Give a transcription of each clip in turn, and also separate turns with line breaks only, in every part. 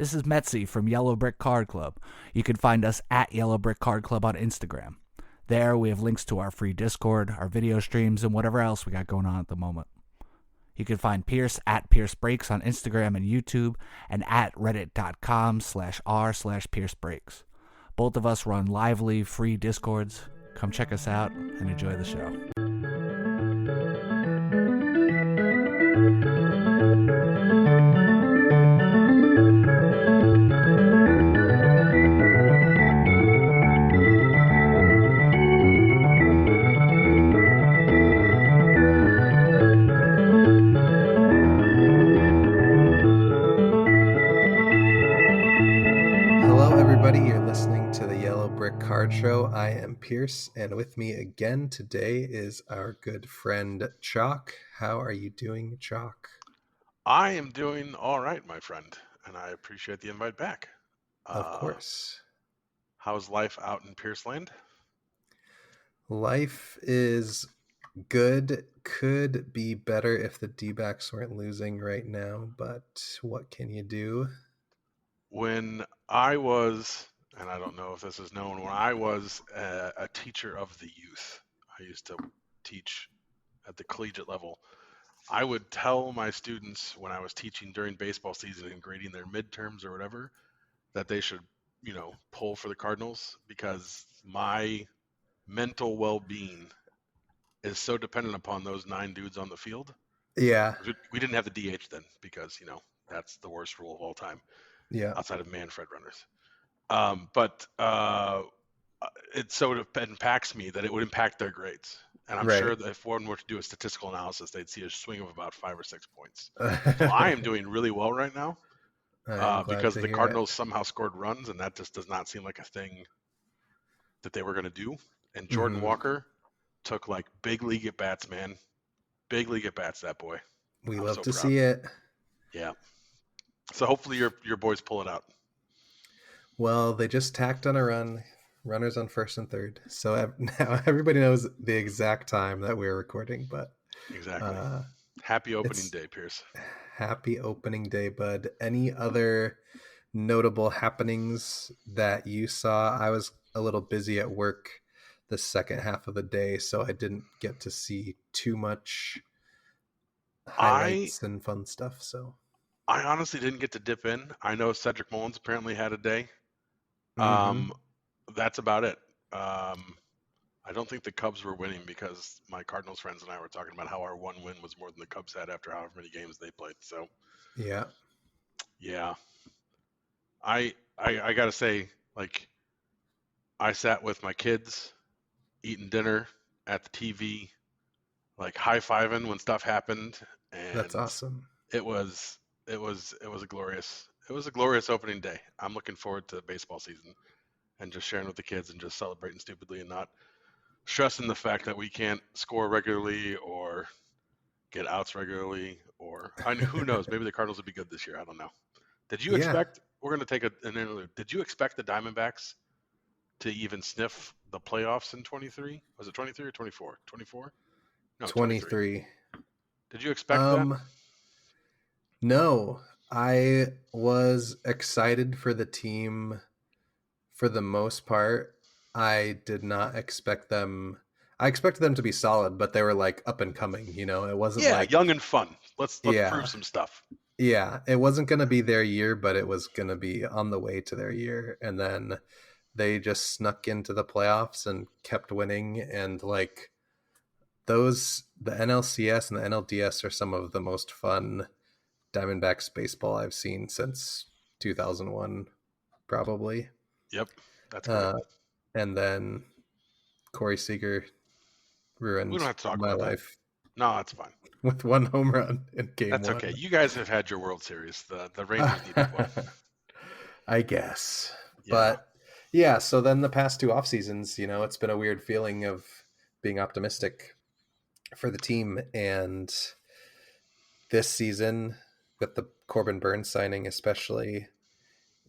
This is Metzi from Yellow Brick Card Club. You can find us at Yellow Brick Card Club on Instagram. There we have links to our free Discord, our video streams, and whatever else we got going on at the moment. You can find Pierce at Pierce Breaks on Instagram and YouTube, and at reddit.com/r/Pierce Breaks. Both of us run lively, free Discords. Come check us out and enjoy the show.
You're listening to the Yellow Brick Card Show. I am Pierce, and with me again today is our good friend Choc. How are you doing, Choc?
I am doing all right, my friend, and I appreciate the invite back.
Of course.
How's life out in Pierceland?
Life is good. Could be better if the D-backs weren't losing right now, but what can you do?
When I was, and I don't know if this is known, when I was a teacher of the youth, I used to teach at the collegiate level. I would tell my students when I was teaching during baseball season and grading their midterms or whatever, that they should, pull for the Cardinals, because my mental well-being is so dependent upon those 9 dudes on the field.
Yeah.
We didn't have the DH then because, that's the worst rule of all time.
Yeah.
Outside of Manfred runners. But it so impacts me that it would impact their grades. And I'm sure that if one were to do a statistical analysis, they'd see a swing of about 5 or 6 points. So I am doing really well right now because the Cardinals somehow scored runs, and that just does not seem like a thing that they were going to do. And Jordan Walker took like big league at bats, man. Big league at bats, that boy.
I'm love so to proud. See it.
Yeah. So hopefully your boys pull it out.
Well, they just tacked on a run, runners on first and third. So now everybody knows the exact time that we're recording. But
exactly. Happy opening day, Pierce.
Happy opening day, bud. Any other notable happenings that you saw? I was a little busy at work the second half of the day, so I didn't get to see too much highlights and fun stuff. So
I honestly didn't get to dip in. I know Cedric Mullins apparently had a day. That's about it. I don't think the Cubs were winning because my Cardinals friends and I were talking about how our one win was more than the Cubs had after however many games they played. So yeah. I gotta say, like, I sat with my kids eating dinner at the TV, like high-fiving when stuff happened, and
that's awesome.
It was a glorious opening day. I'm looking forward to baseball season and just sharing with the kids and just celebrating stupidly and not stressing the fact that we can't score regularly or get outs regularly, or who knows, maybe the Cardinals will be good this year. I don't know. Did you expect, we're going to take an interlude. Did you expect the Diamondbacks to even sniff the playoffs in 23? Was it 23 or 24? 24? No,
23.
Did you expect that?
No, I was excited for the team for the most part. I did not expect them. I expected them to be solid, but they were like up and coming, it wasn't like
young and fun. Let's prove some stuff.
Yeah. It wasn't going to be their year, but it was going to be on the way to their year. And then they just snuck into the playoffs and kept winning. And like the NLCS and the NLDS are some of the most fun Diamondbacks baseball I've seen since 2001, probably.
Yep, that's great.
And then Corey Seager ruined my life.
No, that's fine.
With one home run in game
that's
1.
Okay. You guys have had your World Series. The Rangers needed one.
I guess. Yeah. But yeah, so then the past 2 off seasons, it's been a weird feeling of being optimistic for the team. And this season, with the Corbin Burns signing especially,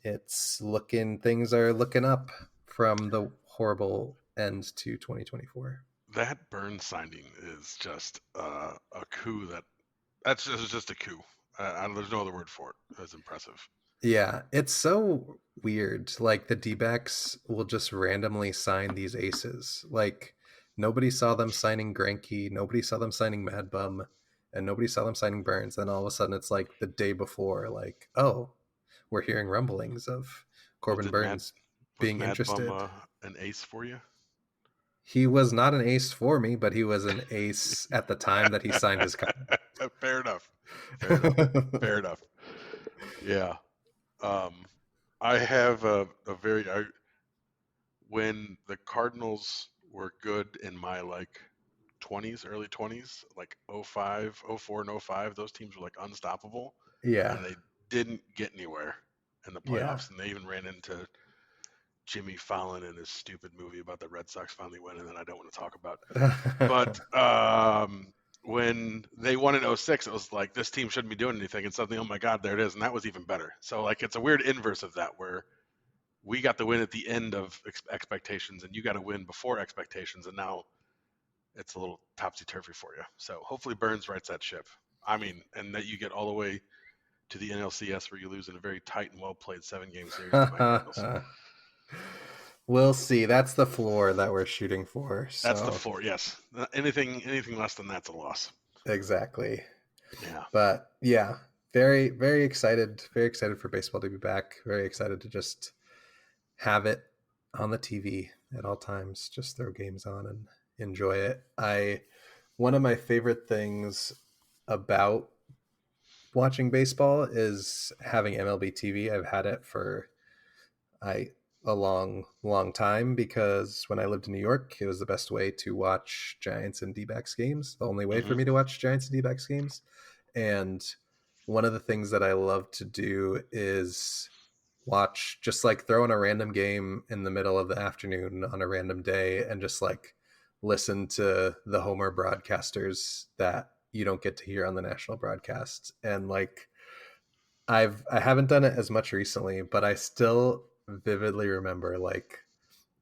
things are looking up from the horrible end to 2024.
That Burns signing is just a coup. That's just a coup. There's no other word for it. It's impressive.
Yeah, it's so weird. Like the D-backs will just randomly sign these aces. Like nobody saw them signing Greinke, nobody saw them signing Mad Bum, and nobody saw them signing Burns. Then all of a sudden it's like the day before, like, oh, we're hearing rumblings of
Well,
Corbin Burns
was
being
Mad Bum
interested.
an ace for you?
He was not an ace for me, but he was an ace at the time that he signed his
Fair enough. Fair enough. Fair enough. Yeah. I have a very when the Cardinals were good in my like 20s, early 20s, like 05, 04 and 05, those teams were like unstoppable
Yeah,
and they didn't get anywhere in the
yeah.
playoffs and they even ran into Jimmy Fallon in his stupid movie about the Red Sox finally winning that I don't want to talk about. But when they won in 06, it was like this team shouldn't be doing anything and suddenly, oh my God, there it is. And that was even better. So like it's a weird inverse of that where we got the win at the end of expectations and you got to win before expectations and now it's a little topsy-turvy for you. So hopefully Burns rights that ship. I mean, and that you get all the way to the NLCS where you lose in a very tight and well-played 7-game series to my Cardinals.
We'll see. That's the floor that we're shooting for. So.
That's the floor, yes. Anything less than that's a loss.
Exactly.
Yeah.
But yeah, very, very excited. Very excited for baseball to be back. Very excited to just have it on the TV at all times. Just throw games on and enjoy it. One of my favorite things about watching baseball is having MLB TV. I've had it for a long time because when I lived in New York, it was the best way to watch Giants and D-backs games. The only way for me to watch Giants and D-backs games. And one of the things that I love to do is watch, just like throw in a random game in the middle of the afternoon on a random day and just like listen to the Homer broadcasters that you don't get to hear on the national broadcast. And like I haven't done it as much recently, but I still vividly remember like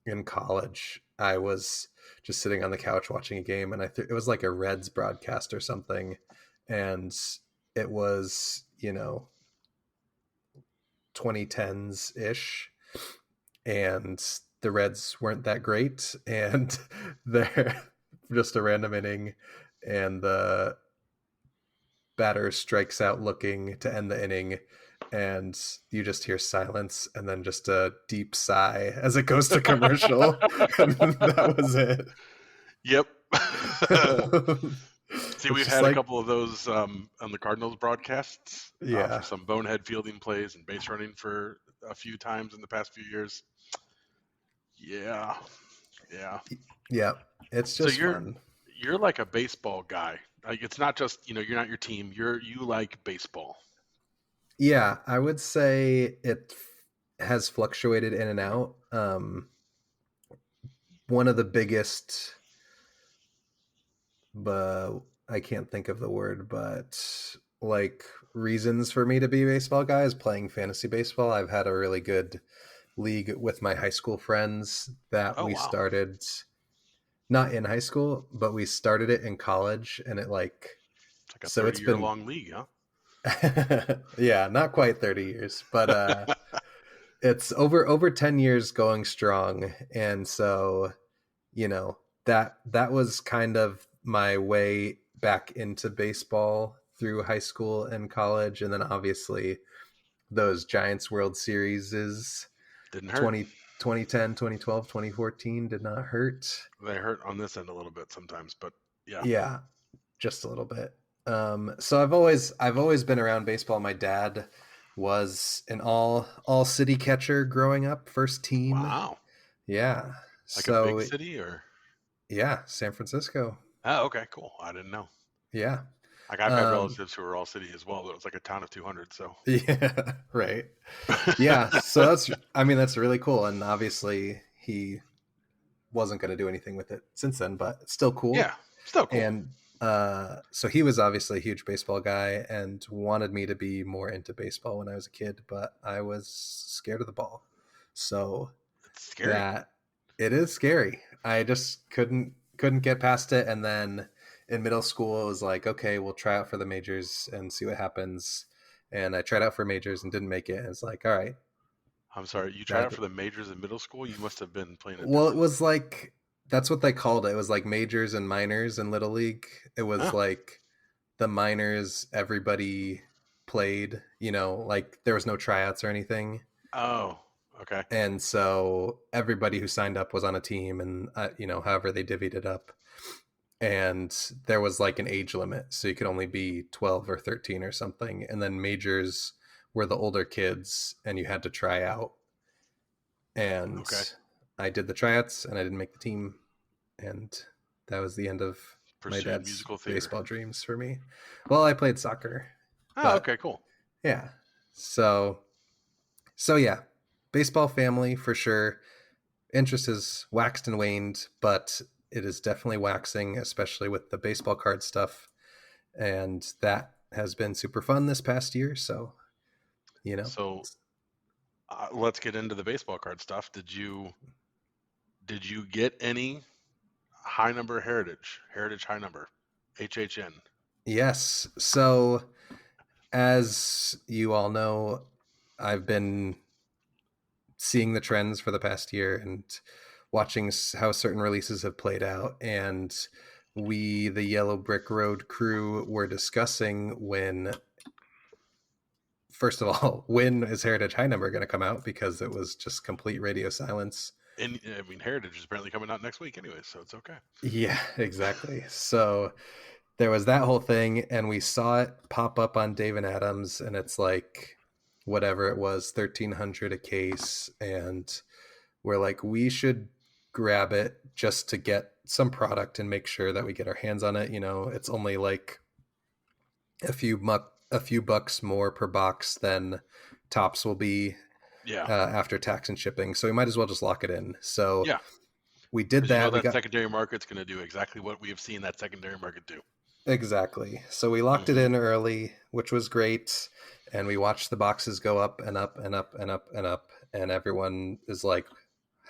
in college I was just sitting on the couch watching a game and it was like a Reds broadcast or something, and it was 2010s ish, and the Reds weren't that great, and they're just a random inning and the batter strikes out looking to end the inning, and you just hear silence and then just a deep sigh as it goes to commercial. And that was it.
Yep. See, we've had a couple of those on the Cardinals broadcasts for some bonehead fielding plays and base running for a few times in the past few years. Yeah.
It's just fun.
You're like a baseball guy. Like it's not just you're not your team. You like baseball.
Yeah, I would say it has fluctuated in and out. One of the biggest, but I can't think of the word, but like reasons for me to be a baseball guy is playing fantasy baseball. I've had a really good league with my high school friends that we started not in high school, but we started it in college, and it like
a 30-year-long league, huh?
Yeah, not quite 30 years, but it's over 10 years going strong. And so, that was kind of my way back into baseball through high school and college. And then obviously those Giants World Series
didn't hurt.
2010, 2012, 2014 did not hurt.
They hurt on this end a little bit sometimes, but yeah.
Yeah, just a little bit. So I've always been around baseball. My dad was an all city catcher growing up, first team.
Wow.
Yeah.
Like a big city or?
Yeah, San Francisco.
Oh, okay, cool. I didn't know.
Yeah.
Like I've had relatives who are all city as well, but it was like a town of 200. So
yeah, right. Yeah. So that's really cool. And obviously he wasn't going to do anything with it since then, but it's still cool.
Yeah, still cool.
And so he was obviously a huge baseball guy and wanted me to be more into baseball when I was a kid, but I was scared of the ball. So
it's scary.
It is scary. I just couldn't get past it. And then in middle school, it was like, okay, we'll try out for the majors and see what happens. and I tried out for majors and didn't make it. And it's like, all right,
I'm sorry, you tried
that
out for the majors in middle school? You must have been playing a
well, it
different.
was like that's what they called it. It was like majors and minors in little league. It was
Oh,
like the minors everybody played, like there was no tryouts or anything.
oh, okay.
And so everybody who signed up was on a team, and however they divvied it up. And there was like an age limit, so you could only be 12 or 13 or something. And then majors were the older kids, and you had to try out. And
Okay.
I did the tryouts, and I didn't make the team, and that was the end of my
Pursuing
dad's
musical theater.
baseball dreams for me. Well, I played soccer,
Oh,
but
okay, cool.
yeah. So yeah, baseball family for sure. Interest has waxed and waned, but it is definitely waxing, especially with the baseball card stuff. And that has been super fun this past year. So, you know,
So let's get into the baseball card stuff. Did you get any high number heritage high number, HHN?
yes. So, as you all know, I've been seeing the trends for the past year and watching how certain releases have played out. And we, the Yellow Brick Road crew, were discussing first of all, when is Heritage High Number going to come out? Because it was just complete radio silence.
And I mean, Heritage is apparently coming out next week anyway, so it's okay.
Yeah, exactly. So there was that whole thing, and we saw it pop up on Dave and Adams, and it's like whatever it was, 1,300 a case, and we're like, we should grab it just to get some product and make sure that we get our hands on it. It's only like a few bucks more per box than tops will be
Yeah,
after tax and shipping, so we might as well just lock it in. So
yeah,
we did
because you know
that. We
that
got
secondary market's going to do exactly what we have seen that secondary market do.
exactly. So we locked it
Hmm.
in early, which was great, and we watched the boxes go up and up and up and up and up, and everyone is like,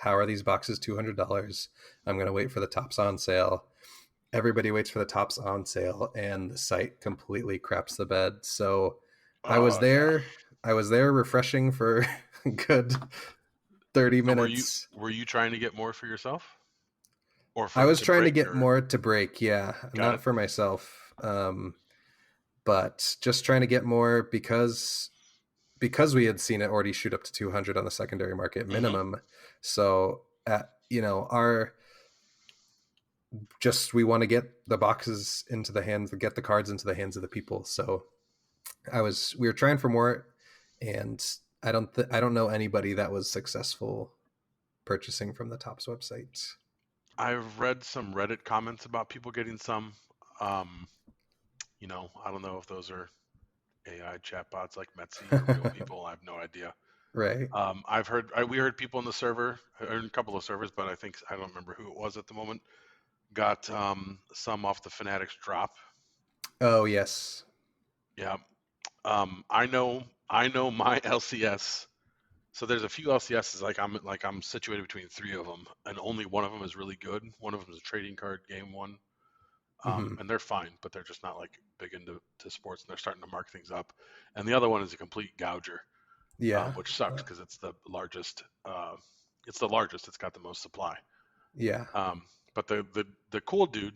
how are these boxes $200? I'm going to wait for the tops on sale. Everybody waits for the tops on sale, and the site completely craps the bed. So I was
Oh yeah.
there. I was there refreshing for a good 30
So
minutes.
were you trying to get more for yourself or
I
for
was
to
trying to
break
get
or
more to break, yeah,
got
not
it?
for myself, but just trying to get more because we had seen it already shoot up to 200 on the secondary market
Hmm.
minimum. So at our just we want to get the boxes into the hands, get the cards into the hands of the people. So we were trying for more, and I don't know anybody that was successful purchasing from the Topps website.
I've read some Reddit comments about people getting some. Um, I don't know if those are AI chatbots like Metzi or real people. I have no idea.
Right.
We heard people in the server, or in a couple of servers, but I don't remember who it was at the moment. Got some off the Fanatics drop.
Oh yes.
Yeah. I know my LCS. So there's a few LCSs I'm situated between three of them, and only one of them is really good. One of them is a trading card game one,
Hmm.
and they're fine, but they're just not like big into sports, and they're starting to mark things up. And the other one is a complete gouger,
Yeah.
which sucks because it's the largest. It's the largest. It's got the most supply.
Yeah.
But the cool dude,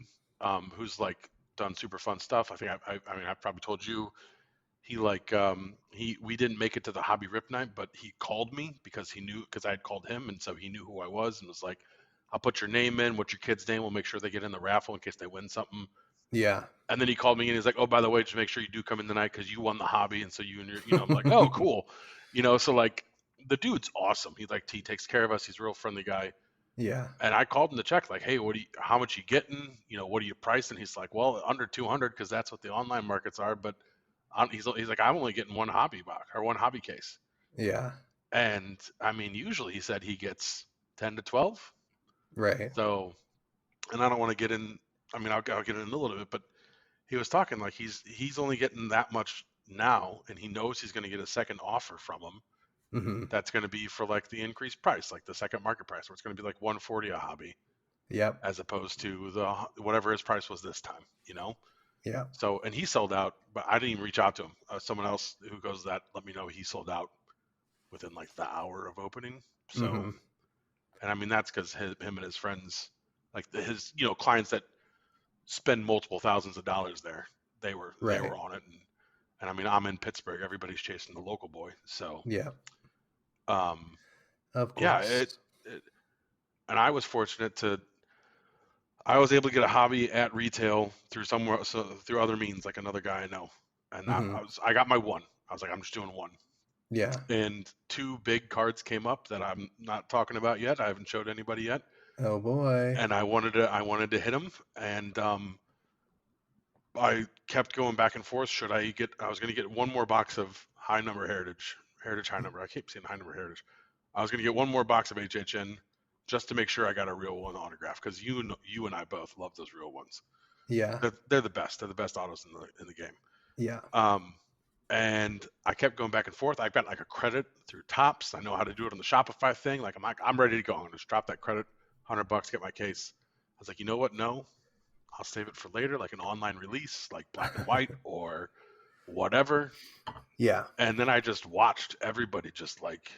who's like done super fun stuff. I think I mean I probably told you we didn't make it to the hobby rip night, but he called me because I had called him, and so he knew who I was and was like, I'll put your name in, what's your kid's name, we'll make sure they get in the raffle in case they win something.
Yeah.
And then he called me and he's like, oh, by the way, just make sure you do come in tonight because you won the hobby, and so you and your I'm like, oh, cool. So like the dude's awesome. He takes care of us. He's a real friendly guy.
Yeah.
And I called him to check, like, hey, how much you getting? What are you pricing? He's like, well, under 200 because that's what the online markets are. But he's like, I'm only getting one hobby box or one hobby case.
Yeah.
And I mean, usually he said he gets 10 to 12.
Right.
So, and I don't want to get in. I mean, I'll get in a little bit, but he was talking like he's only getting that much now, and he knows he's going to get a second offer from him.
Hmm.
That's going to be for like the increased price, like the second market price, where it's going to be like 140 a hobby,
Yep.
as opposed to the whatever his price was this time.
Yeah.
So, and he sold out, but I didn't even reach out to him. Someone else who goes to that let me know he sold out within like the hour of opening. So,
Mm-hmm.
and I mean that's because him and his friends, like his clients that spend multiple thousands of dollars there, they were
Right.
on it, and I mean I'm in Pittsburgh, everybody's chasing the local boy. So,
Yeah.
um,
Of
yeah,
course.
it and I was fortunate to I was able to get a hobby at retail through somewhere, so through other means, like another guy I know, and
Mm-hmm.
I got my one. I was like, I'm just doing one,
Yeah.
and two big cards came up that I'm not talking about yet. I haven't showed anybody yet,
Oh boy.
and I wanted to hit them, and I kept going back and forth. Should I get? I was going to get one more box of high number heritage high number. I keep saying high number heritage. I was going to get one more box of HHN just to make sure I got a real one autograph because you and I both love those real ones.
Yeah.
They're the best. They're the best autos in the game.
Yeah.
And I kept going back and forth. I've got like a credit through Tops. I know how to do it on the Shopify thing. Like I'm ready to go. I'm gonna just drop that credit, $100, get my case. I was like, you know what? No, I'll save it for later, like an online release, like black and white or whatever.
Yeah.
And then I just watched everybody just like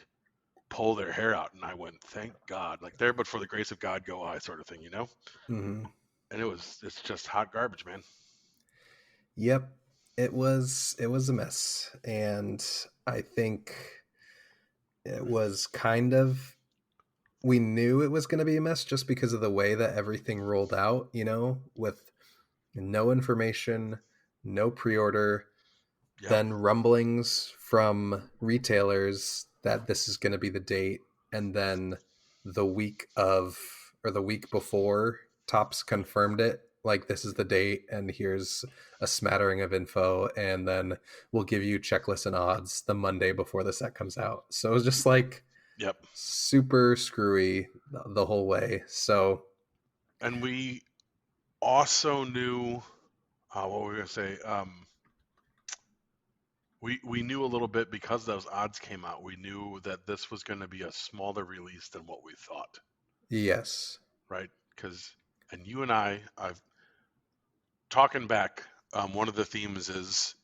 pull their hair out, and I went, thank God, like there, but for the grace of God, go I, sort of thing,
Mm-hmm.
And it's just hot garbage, man.
Yep. It was a mess. And I think it was kind of, we knew it was going to be a mess just because of the way that everything rolled out, with no information, no pre-order,
Yep.
then rumblings from retailers that this is going to be the date, and then the week of, or the week before, Tops confirmed it, like this is the date and here's a smattering of info, and then we'll give you checklists and odds the Monday before the set comes out. So it was just like
Yep.
super screwy the whole way. So
And we also knew what were we gonna say? We knew a little bit because those odds came out. We knew that this was going to be a smaller release than what we thought,
yes.
right? Because and you and I've talking back. One of the themes is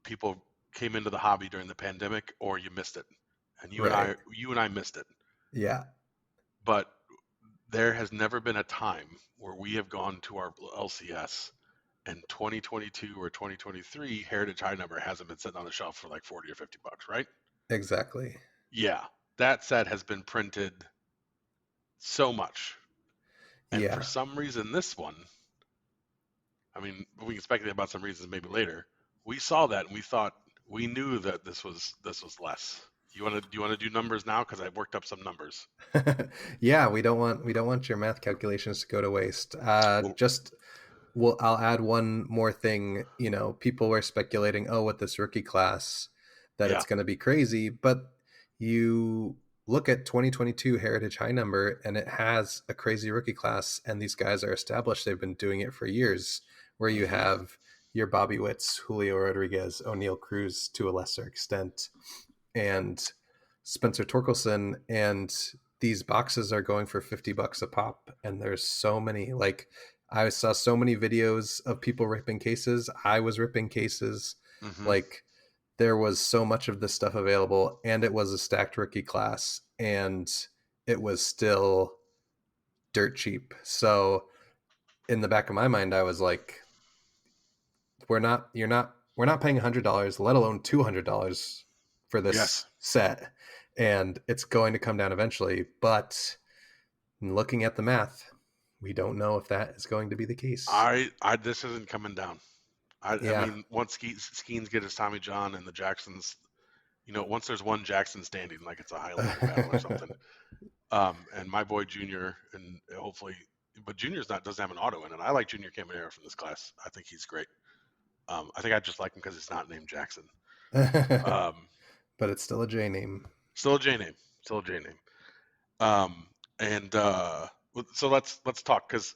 people came into the hobby during the pandemic or you missed it, and
Right.
you and I missed it.
Yeah.
But there has never been a time where we have gone to our LCS and 2022 or 2023 Heritage High Number hasn't been sitting on the shelf for like 40 or $50, right?
Exactly.
Yeah, that set has been printed so much. And for
Yeah.
some reason, this one, I mean, we can speculate about some reasons maybe later. We saw that and we knew that this was less. Do you want to do numbers now? Because I've worked up some numbers.
Yeah, we don't want your math calculations to go to waste.
Well,
Just, well, I'll add one more thing. People were speculating, oh, with this rookie class, that
yeah.
it's going to be crazy, but you look at 2022 Heritage High Number, and it has a crazy rookie class, and these guys are established. They've been doing it for years. Where you
Mm-hmm.
have your Bobby Witts, Julio Rodriguez, O'Neal Cruz to a lesser extent, and Spencer Torkelson, and these boxes are going for $50 a pop. And there's so many, like, I saw so many videos of people ripping cases. I was ripping cases.
Mm-hmm.
Like, there was so much of this stuff available, and it was a stacked rookie class, and it was still dirt cheap. So in the back of my mind, I was like, we're not paying $100, let alone $200 for this
Yes.
set, and it's going to come down eventually. But looking at the math, we don't know if that is going to be the case.
This isn't coming down. I
Yeah.
mean, once Skeens get his Tommy John and the Jacksons, once there's one Jackson standing, like it's a Highlander battle or something. And my boy Junior, and hopefully, but Junior's doesn't have an auto in it. I like Junior Caminero from this class. I think he's great. I think I just like him because it's not named Jackson.
But
Um,
it's still a J name.
Still a J name. Still a J name. And so let's talk because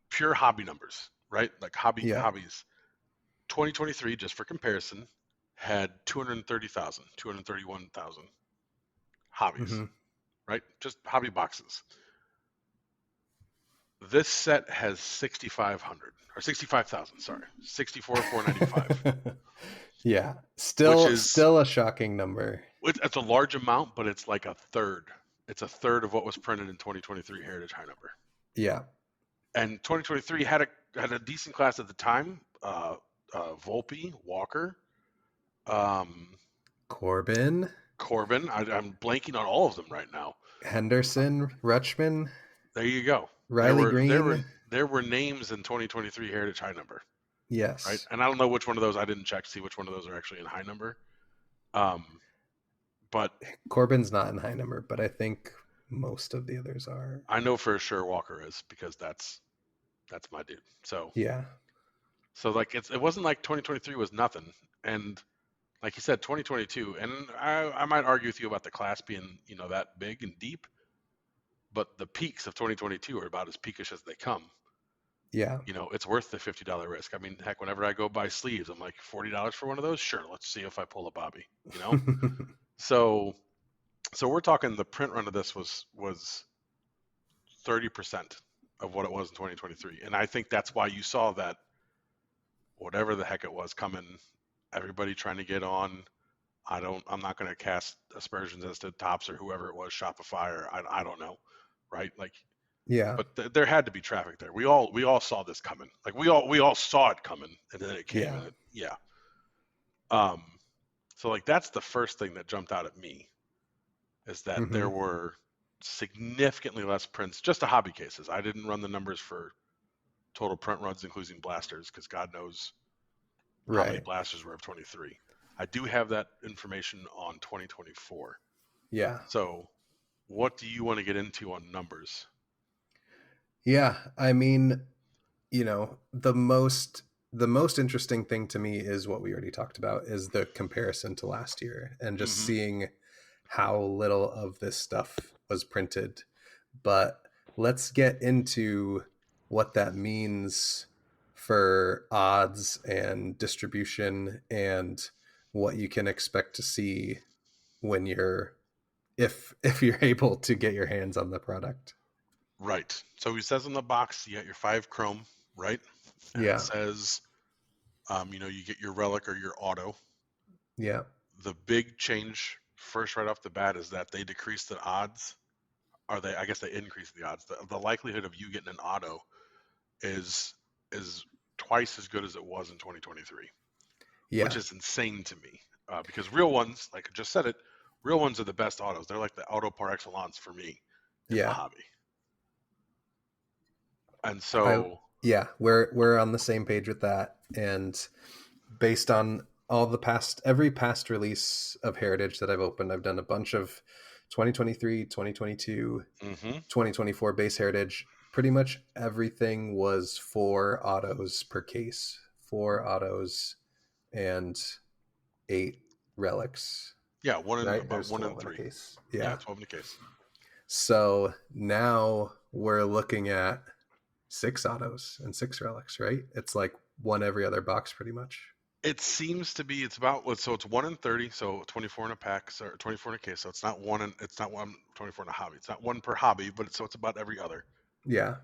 pure hobby numbers, right? Like
Yeah.
hobbies. 2023, just for comparison, had 230,000, 231,000 hobbies,
Mm-hmm.
right? Just hobby boxes. This set has 6,500 or 65,000. Sorry, 64,495,
Yeah,
which
still
is
still a shocking number.
it's a large amount, but it's like a third. It's a third of what was printed in 2023 Heritage High Number.
Yeah.
And 2023 had a decent class at the time. Volpe, Walker, um,
Corbin,
Corbin. I'm blanking on all of them right now.
Henderson, Rutschman,
There you go.
Riley Green.
There were names in 2023 Heritage High Number, right?
Yes.
And I don't know which one of those. I didn't check to see which one of those are actually in High Number. But
Corbin's not in high number, but I think most of the others are.
I know for sure Walker is, because that's my dude. So
Yeah.
So like it wasn't like 2023 was nothing, and like you said, 2022, and I might argue with you about the class being that big and deep, but the peaks of 2022 are about as peakish as they come.
Yeah.
It's worth the $50 risk. I mean, heck, whenever I go buy sleeves, I'm like, $40 for one of those. Sure, let's see if I pull a Bobby. So we're talking the print run of this was 30% of what it was in 2023, and I think that's why you saw that whatever the heck it was coming, everybody trying to get on. I'm not going to cast aspersions as to Tops or whoever it was, Shopify, or I don't know, right? Like,
yeah.
but there had to be traffic there. We all saw this coming. Like we all saw it coming, and then it came.
Yeah.
And so like that's the first thing that jumped out at me, is that there were significantly less prints, just the hobby cases. I didn't run the numbers for total print runs, including blasters, because God knows how many blasters were of 23. I do have that information on 2024.
Yeah.
So what do you want to get into on numbers?
Yeah. I mean, the most interesting thing to me is what we already talked about, is the comparison to last year and just seeing how little of this stuff was printed. But let's get into what that means for odds and distribution and what you can expect to see when if you're able to get your hands on the product.
Right. So he says on the box, you got your 5 chrome, right? And
Yeah.
it says, you get your relic or your auto.
Yeah.
The big change first right off the bat is that they decrease the odds. I guess they increase the odds. The likelihood of you getting an auto is twice as good as it was in 2023, which is insane to me, because real ones, like I just said it, real ones are the best autos. They're like the auto par excellence for me in the hobby. And so
we're on the same page with that. And based on every past release of Heritage that I've opened, I've done a bunch of 2023, 2022, 2024 base Heritage. Pretty much everything was 4 autos per case, 4 autos and 8 relics.
Yeah, one in
right?
about
There's
1 in
12
3.
in a case.
Yeah, 12 in a case.
So now we're looking at 6 autos and 6 relics, right? It's like one every other box pretty much.
It seems to be. It's about so it's 1 in 30, so 24 in a pack, so 24 in a case. So it's not one 24 in a hobby. It's not one per hobby, but it's about every other.
Yeah.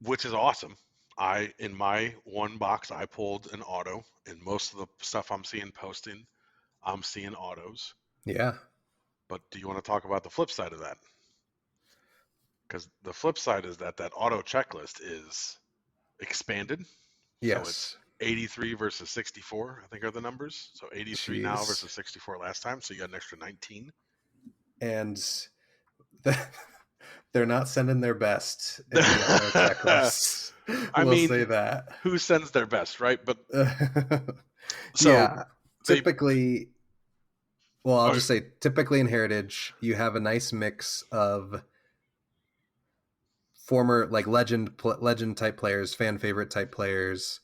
Which is awesome. In my one box, I pulled an auto, and most of the stuff I'm seeing posting, I'm seeing autos.
Yeah.
But do you want to talk about the flip side of that? Because the flip side is that auto checklist is expanded.
Yes.
So it's 83 versus 64, I think, are the numbers. So 83 now versus 64 last time. So you got an extra 19.
And they're not sending their best in the auto checklists. We'll say that.
Who sends their best, right? But
so typically, I'll just say typically in Heritage, you have a nice mix of former like legend type players, fan favorite type players,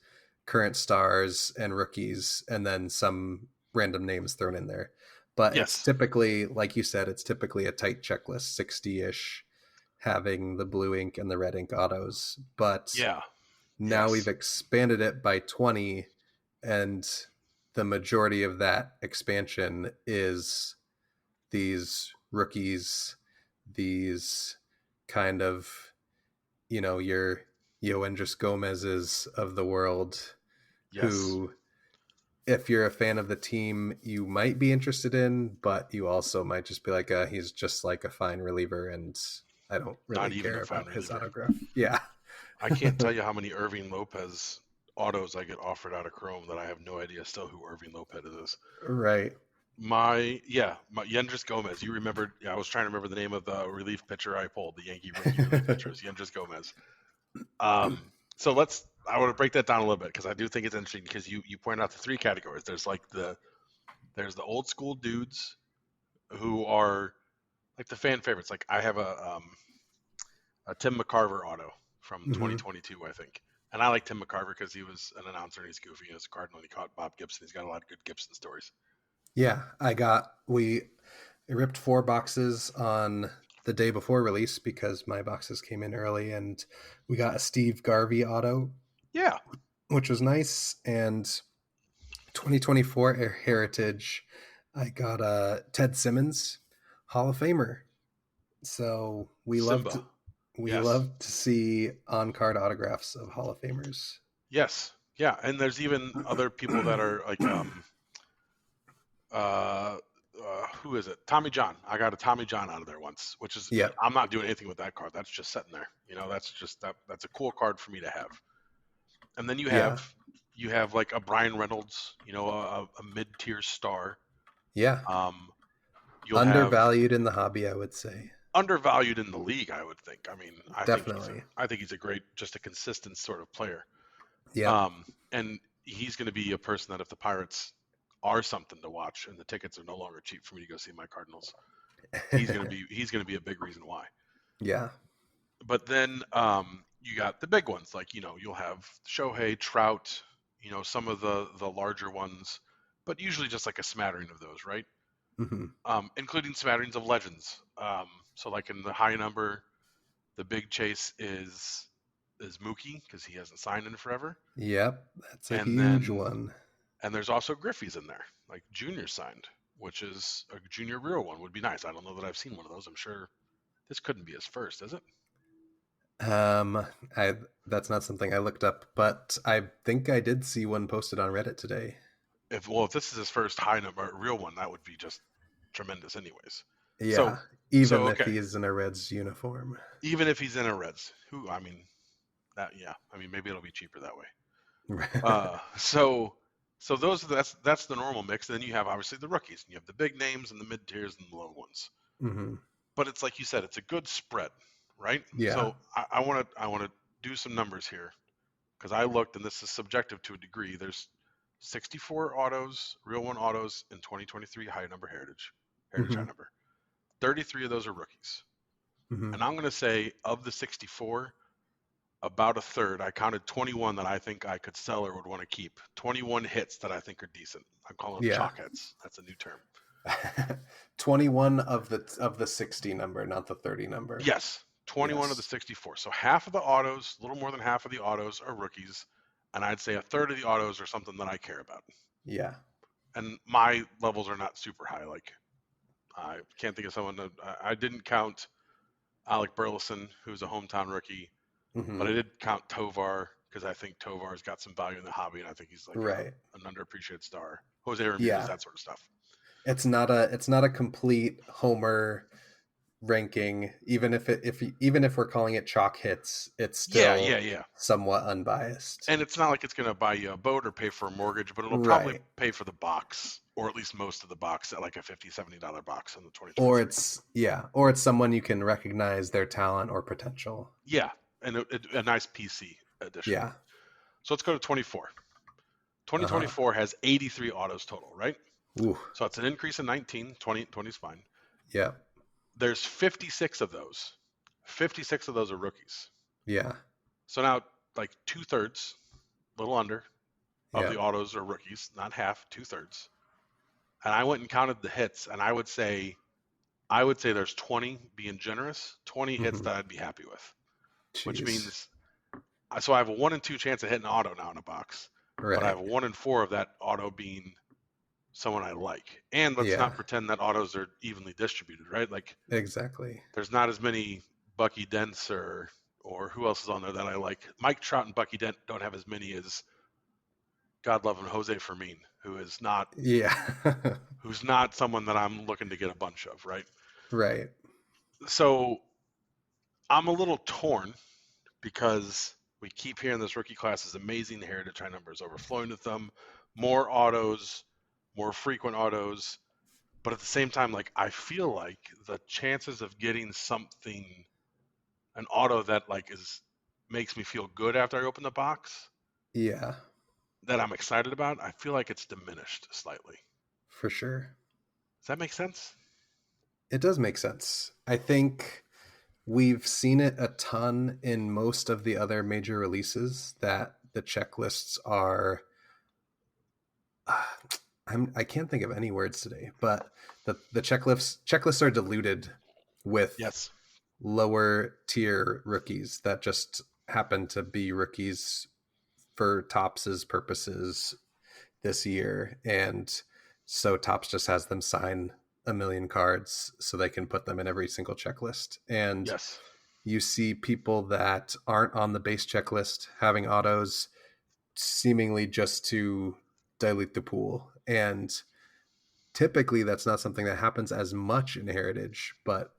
current stars, and rookies, and then some random names thrown in there. But It's typically, like you said, it's typically a tight checklist, 60-ish, having the blue ink and the red ink autos. But now we've expanded it by 20, and the majority of that expansion is these rookies, these kind of, your Yoendris Gomez's of the world,
Yes.
who, if you're a fan of the team, you might be interested in, but you also might just be like, he's just like a fine reliever, and I don't
Not
really
even
care
a fine
about his
reliever.
autograph. Yeah.
I can't tell you how many Irving Lopez autos I get offered out of Chrome that I have no idea still who Irving Lopez is.
Right.
My Yendris Gomez. You remembered? Yeah, I was trying to remember the name of the relief pitcher I pulled. The Yankee rookie relief pitcher is Yendris Gomez. So I want to break that down a little bit because I do think it's interesting because you point out the three categories. There's the old school dudes who are like the fan favorites. Like I have a Tim McCarver auto from 2022, I think. And I like Tim McCarver because he was an announcer and he's goofy. He was a Cardinal and he caught Bob Gibson. He's got a lot of good Gibson stories.
Yeah, we ripped 4 boxes on the day before release because my boxes came in early, and we got a Steve Garvey auto.
Yeah.
Which was nice. And 2024 Heritage, I got a Ted Simmons Hall of Famer. So we love to see on-card autographs of Hall of Famers.
Yes. Yeah, and there's even other people that are like who is it? Tommy John. I got a Tommy John out of there once, which is I'm not doing anything with that card. That's just sitting there. That's just that's a cool card for me to have. And then you have like a Brian Reynolds, a mid-tier star.
Yeah. Undervalued in the hobby, I would say.
Undervalued in the league, I would think. I mean,
Definitely.
I think he's a great, just a consistent sort of player.
Yeah.
And he's going to be a person that if the Pirates are something to watch and the tickets are no longer cheap for me to go see my Cardinals, he's going to be a big reason why.
Yeah.
But then you got the big ones, like you'll have Shohei, Trout, some of the larger ones, but usually just like a smattering of those, right?
Mm-hmm.
Including smatterings of legends. So like in the high number, the big chase is Mookie because he hasn't signed in forever.
Yep, that's a huge one.
And there's also Griffey's in there, like Junior signed, which is a Junior real one would be nice. I don't know that I've seen one of those. I'm sure this couldn't be his first, is it?
That's not something I looked up, but I think I did see one posted on Reddit today.
If this is his first high number real one, that would be just tremendous anyways.
Yeah, if he's in a Reds uniform.
Even if he's in a Reds, maybe it'll be cheaper that way. So that's the normal mix. And then you have obviously the rookies, and you have the big names and the mid tiers and the low ones.
Mm-hmm.
But it's like you said, it's a good spread, right?
Yeah.
So I want to do some numbers here because I looked, and this is subjective to a degree. There's 64 autos, real one autos in 2023 high number heritage high number. 33 of those are rookies. Mm-hmm. And I'm going to say of the 64, about a third, I counted 21 that I think I could sell or would want to keep. 21 hits that I think are decent. I'm calling them Choc hits. That's a new term.
21 of the 60 number, not the 30 number.
Yes, 21 of the 64. So half of the autos, a little more than half of the autos are rookies. And I'd say a third of the autos are something that I care about.
Yeah.
And my levels are not super high. Like, I can't think of someone I didn't count Alec Burleson, who's a hometown rookie, but I did count Tovar because I think Tovar's got some value in the hobby, and I think he's like an underappreciated star. Jose Ramirez, that sort of stuff.
It's not a complete homer ranking, even if we're calling it chalk hits, it's still somewhat unbiased.
And it's not like it's going to buy you a boat or pay for a mortgage, but it'll probably pay for the box, or at least most of the box at like a $50-$70 box in the 2020.
Or it's someone you can recognize their talent or potential.
Yeah, and a nice PC edition.
Yeah.
So let's go to 24. 2024 has 83 autos total, right?
Ooh.
So it's an increase in 19. 20 is fine.
Yeah.
There's 56 of those. 56 of those are rookies.
Yeah.
So now, like 2/3, a little under, of the autos are rookies, not half, 2/3. And I went and counted the hits, and I would say there's 20, being generous, 20 hits that I'd be happy with. Jeez. Which means, so I have a 1 in 2 chance of hitting an auto now in a box. Right. But I have a 1 in 4 of that auto being someone I like. And let's not pretend that autos are evenly distributed, right? Like,
exactly.
There's not as many Bucky Dent or who else is on there that I like. Mike Trout and Bucky Dent don't have as many as God love him Jose Fermin, who's not someone that I'm looking to get a bunch of, right?
Right.
So I'm a little torn because we keep hearing this rookie class is amazing. The Heritage High number is overflowing with them. More autos, more frequent autos. But at the same time, like I feel like the chances of getting something, an auto that like makes me feel good after I open the box,
Yeah,
that I'm excited about, I feel like it's diminished slightly.
for sure.
Does that make sense?
It does make sense. I think we've seen it a ton in most of the other major releases that the checklists are. I can't think of any words today, but the checklists are diluted with
Yes.
lower tier rookies that just happen to be rookies for Topps' purposes this year, and so Topps just has them sign a million cards so they can put them in every single checklist. And
Yes.
you see people that aren't on the base checklist having autos seemingly just to dilute the pool. And typically that's not something that happens as much in Heritage, but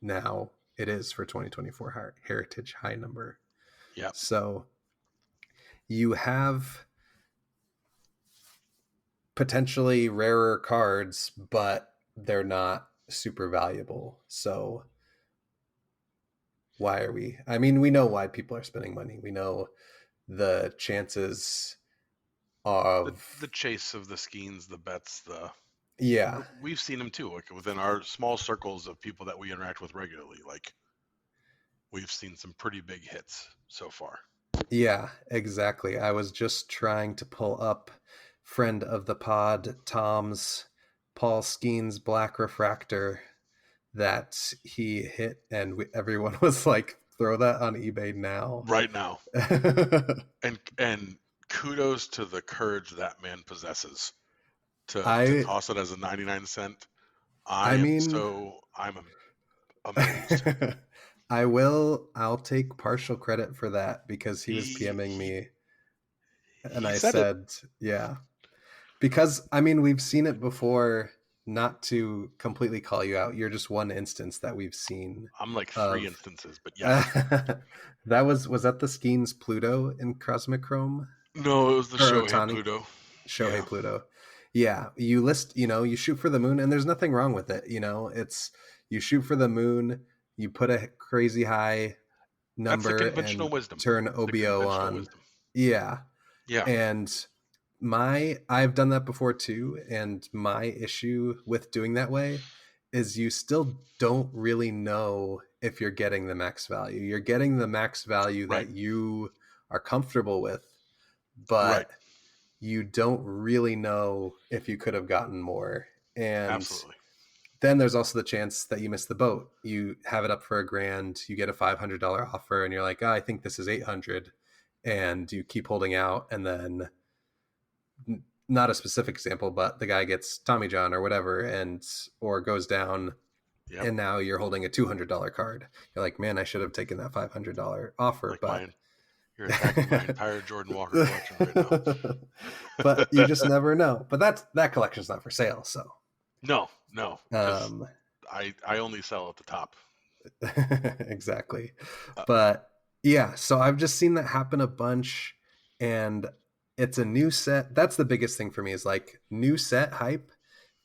now it is for 2024 Heritage High number.
Yeah.
So you have potentially rarer cards, but they're not super valuable. So why are we? I mean, we know why people are spending money. We know the chances of
the chase of the Skeens, the bets,
yeah.
We've seen them too, like within our small circles of people that we interact with regularly. Like we've seen some pretty big hits so far.
Yeah, exactly. I was just trying to pull up friend of the pod Tom's Paul Skeen's Black Refractor that he hit, and everyone was like, "Throw that on eBay now!"
Right now, and kudos to the courage that man possesses to toss it as a 99-cent. I'm amazed.
I'll take partial credit for that because he was PMing me, and I said, yeah, because I mean, we've seen it before. Not to completely call you out, you're just one instance that we've seen.
I'm like three instances, but yeah.
was that the Skeens Pluto in Cosmic Chrome?
No, it was the Shohei Pluto.
Shohei Pluto. Yeah, you shoot for the moon, and there's nothing wrong with it. It's you shoot for the moon, you put a crazy high number,
that's the conventional
and
wisdom.
Turn OBO on. Yeah. And I've done that before too, and my issue with doing that way is you still don't really know if you're getting the max value. You're getting the max value that you are comfortable with, but you don't really know if you could have gotten more. And
absolutely.
Then there's also the chance that you miss the boat. You have it up for $1,000, you get a $500 offer, and you're like, I think this is $800, and you keep holding out, and then not a specific example, but the guy gets Tommy John or whatever, or goes down, and now you're holding a $200 card. You're like, man, I should have taken that $500 offer,
like
but
you're attacking my entire Jordan Walker collection right now.
But you just never know. But that collection's not for sale, so
no. I only sell at the top.
Exactly. But yeah, so I've just seen that happen a bunch, and it's a new set. That's the biggest thing for me, is like new set hype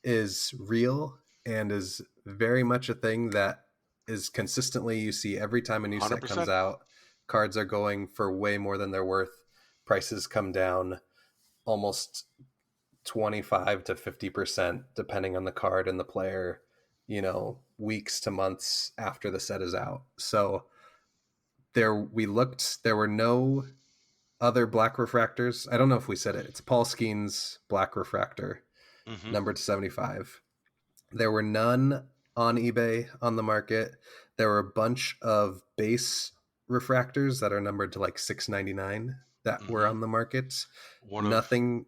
is real and is very much a thing that is consistently, you see every time a new 100%. Set comes out, cards are going for way more than they're worth. Prices come down almost 25 to 50% depending on the card and the player, weeks to months after the set is out. So there were no other black refractors. I don't know if we said it. It's Paul Skeen's Black Refractor, numbered to 75. There were none on eBay on the market. There were a bunch of base refractors that are numbered to like $6.99 that were on the market. One of them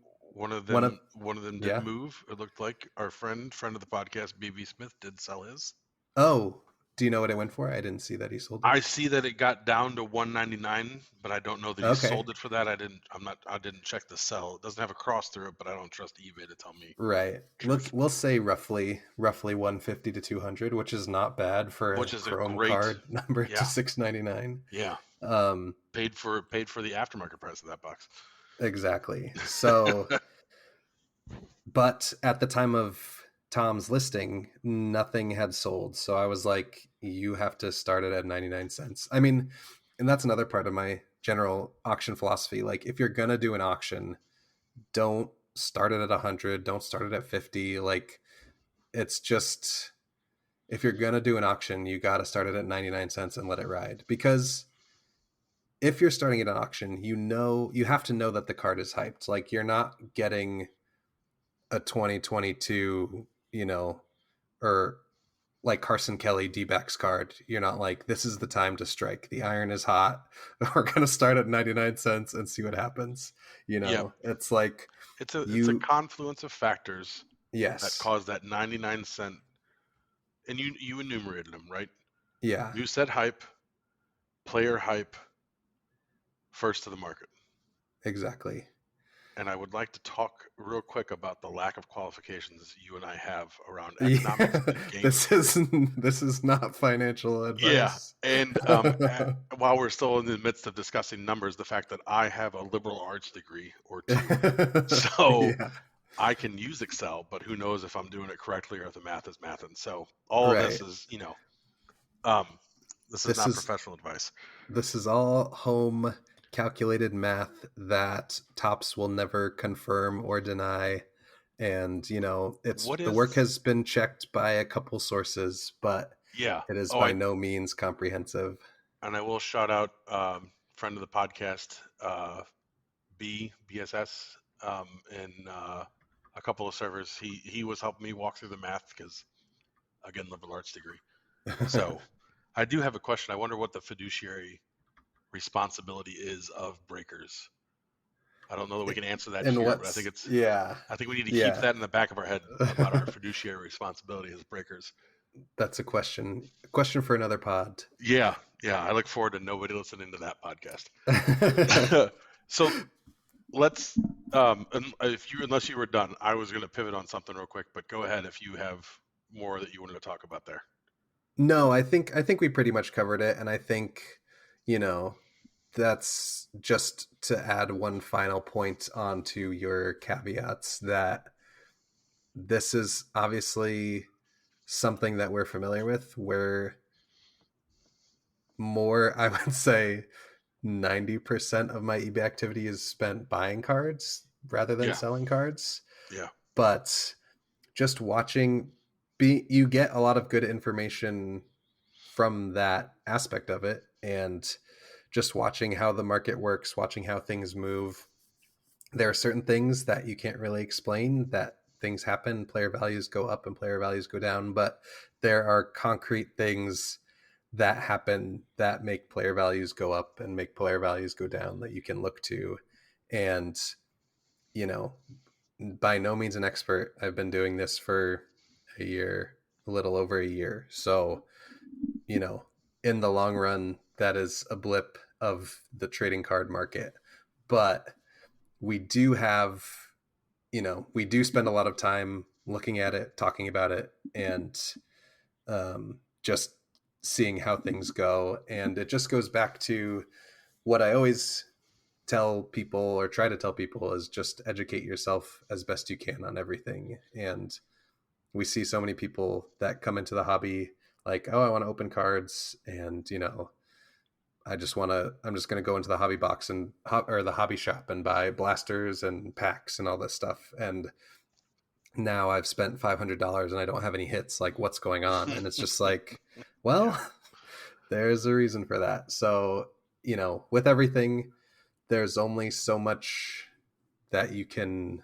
did move. It looked like our friend of the podcast, BB Smith, did sell his.
Oh, Do you know what it went for? I didn't see that he sold it.
I see that it got down to 199, but I don't know that he
Okay.
sold it for that. I didn't check the sell. It doesn't have a cross through it, but I don't trust eBay to tell me.
Right. Look, we'll say roughly 150 to 200, which is not bad for
Which
a
is a
Chrome
great-
card number
yeah.
to $6.99.
Yeah,
Um,
paid for the aftermarket price of that box.
exactly. So, but at the time of Tom's listing, nothing had sold. So I was like, you have to start it at 99 cents. I mean, and that's another part of my general auction philosophy. Like, if you're going to do an auction, don't start it at 100, don't start it at 50. Like, it's just, if you're going to do an auction, you got to start it at 99 cents and let it ride. Because if you're starting at an auction, you have to know that the card is hyped. Like, you're not getting a 2022, or like Carson Kelly D-backs card. You're not like, this is the time to strike. The iron is hot. We're going to start at 99 cents and see what happens.
Yep.
It's like,
it's a confluence of factors
yes,
that cause that 99 cent. And you enumerated them, right?
Yeah.
New set hype, player hype, first to the market.
Exactly.
And I would like to talk real quick about the lack of qualifications you and I have around economics and gaming.
This is not financial advice.
Yeah, and while we're still in the midst of discussing numbers, the fact that I have a liberal arts degree or two, so
Yeah.
I can use Excel, but who knows if I'm doing it correctly or if the math is mathing. So all of this is, this is not professional advice.
This is all home calculated math that Topps will never confirm or deny. And, the work has been checked by a couple sources, but it is by no means comprehensive.
And I will shout out friend of the podcast, BSS, and a couple of servers. He was helping me walk through the math because, again, liberal arts degree. So I do have a question. I wonder what the fiduciary responsibility is of breakers. I don't know that we can answer that here, but I think it's I think we need to keep that in the back of our head about our fiduciary responsibility as breakers.
That's a question for another pod.
Yeah. I look forward to nobody listening to that podcast. So let's unless you were done, I was going to pivot on something real quick, but go ahead if you have more that you wanted to talk about there.
No, I think we pretty much covered it, and I think that's just to add one final point onto your caveats, that this is obviously something that we're familiar with, where more, I would say 90% of my eBay activity is spent buying cards rather than selling cards.
Yeah.
But just watching, you get a lot of good information from that aspect of it, and just watching how the market works, watching how things move. There are certain things that you can't really explain, that things happen, player values go up and player values go down, but there are concrete things that happen that make player values go up and make player values go down that you can look to. And, by no means an expert. I've been doing this for a year, a little over a year. So, in the long run, that is a blip of the trading card market. But we do have, we do spend a lot of time looking at it, talking about it, and just seeing how things go. And it just goes back to what I always tell people, or try to tell people, is just educate yourself as best you can on everything. And we see so many people that come into the hobby like, oh, I want to open cards, and I'm just going to go into the hobby box or the hobby shop and buy blasters and packs and all this stuff. And now I've spent $500 and I don't have any hits. Like, what's going on? And it's just like, well, there's a reason for that. So, with everything, there's only so much that you can